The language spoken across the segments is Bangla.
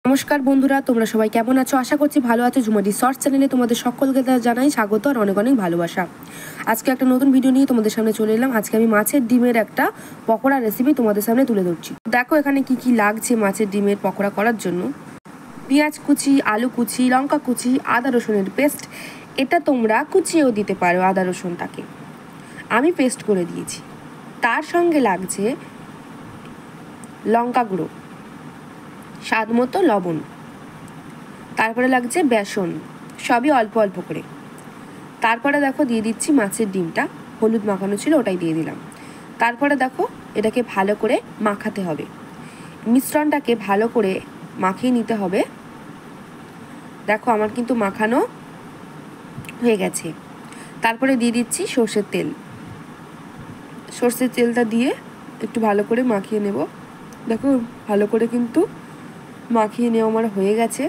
নমস্কার বন্ধুরা, তোমরা সবাই কেমন আছো? আশা করছি ভালো আছো। ঝুমাদি শর্টস চ্যানেলে তোমাদের সকলকে জানাই স্বাগত আর অনেক অনেক ভালোবাসা। আজকে একটা নতুন ভিডিও নিয়ে তোমাদের সামনে চলে এলাম। আজকে আমি মাছের ডিমের একটা পকোড়া রেসিপি তোমাদের সামনে তুলে ধরছি। দেখো এখানে কি কি লাগছে মাছের ডিমের পকোড়া করার জন্য। পেঁয়াজ কুচি, আলু কুচি, লঙ্কা কুচি, আদা রসুনের পেস্ট। এটা তোমরা কুচিয়েও দিতে পারো আদা রসুনটাকে, আমি পেস্ট করে দিয়েছি। তার সঙ্গে লাগছে লঙ্কা গুঁড়ো, স্বাদ মতো লবণ, তারপরে লাগছে বেসন, সবই অল্প অল্প করে। তারপরে দেখো দিয়ে দিচ্ছি মাছের ডিমটা, হলুদ মাখানো ছিল ওটাই দিয়ে দিলাম। তারপরে দেখো এটাকে ভালো করে মাখাতে হবে, মিশ্রণটাকে ভালো করে মাখিয়ে নিতে হবে। দেখো আমার কিন্তু মাখানো হয়ে গেছে। তারপরে দিয়ে দিচ্ছি সর্ষের তেল। সর্ষের তেলটা দিয়ে একটু ভালো করে মাখিয়ে নেব। দেখো ভালো করে কিন্তু মাখিয়ে নেওয়া আমার হয়ে গেছে।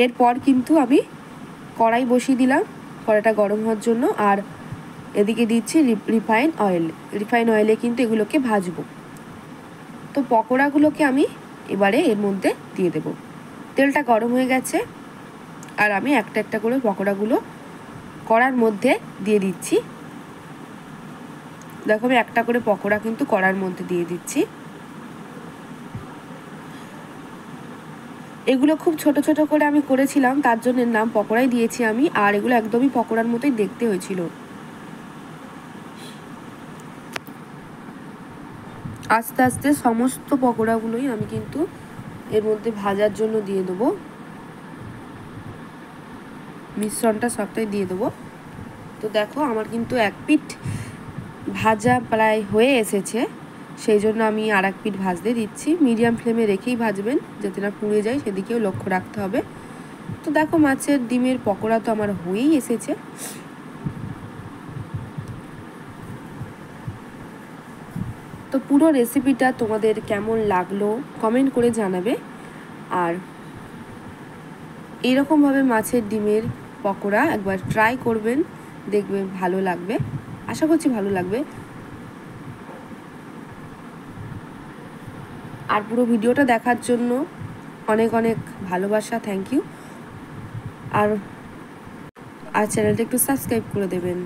এরপর কিন্তু আমি কড়াই বসিয়ে দিলাম কড়াইটা গরম হওয়ার জন্য, আর এদিকে দিচ্ছি রিফাইন অয়েল। রিফাইন অয়েলে কিন্তু এগুলোকে ভাজবো। তো পকোড়াগুলোকে আমি এবারে এর মধ্যে দিয়ে দেব। তেলটা গরম হয়ে গেছে আর আমি একটা একটা করে পকোড়াগুলো কড়ার মধ্যে দিয়ে দিচ্ছি। দেখো আমি একটা করে পকোড়া কিন্তু কড়ার মধ্যে দিয়ে দিচ্ছি। এগুলো খুব ছোট ছোট করে আমি করেছিলাম, তার জন্য নাম পকোড়াই দিয়েছি আমি। আর এগুলো একদমই পকোড়ার মতোই দেখতে হয়েছিল। আস্তে আস্তে সমস্ত পকোড়াগুলোই আমি কিন্তু এর মধ্যে ভাজার জন্য দিয়ে দেবো। মিশ্রণটা সবটাই দিয়ে দেবো। তো দেখো আমার কিন্তু এক পিঠ ভাজা প্রায় হয়ে এসেছে, সেই জন্য আমি আর এক পিঠ ভাজতে দিচ্ছি। মিডিয়াম ফ্লেমে রেখেই ভাজবেন যাতে না পুড়ে যায়, সেদিকেও লক্ষ্য রাখতে হবে। তো দেখো মাছের ডিমের পকোড়া তো আমার হয়েই এসেছে। তো পুরো রেসিপিটা তোমাদের কেমন লাগলো কমেন্ট করে জানাবে। আর এইরকমভাবে মাছের ডিমের পকোড়া একবার ট্রাই করবেন, দেখবে ভালো লাগবে। আশা করছি ভালো লাগবে। আর পুরো ভিডিওটা দেখার জন্য অনেক অনেক ভালোবাসা, থ্যাংক ইউ। আর চ্যানেলটা একটু সাবস্ক্রাইব করে দেবেন।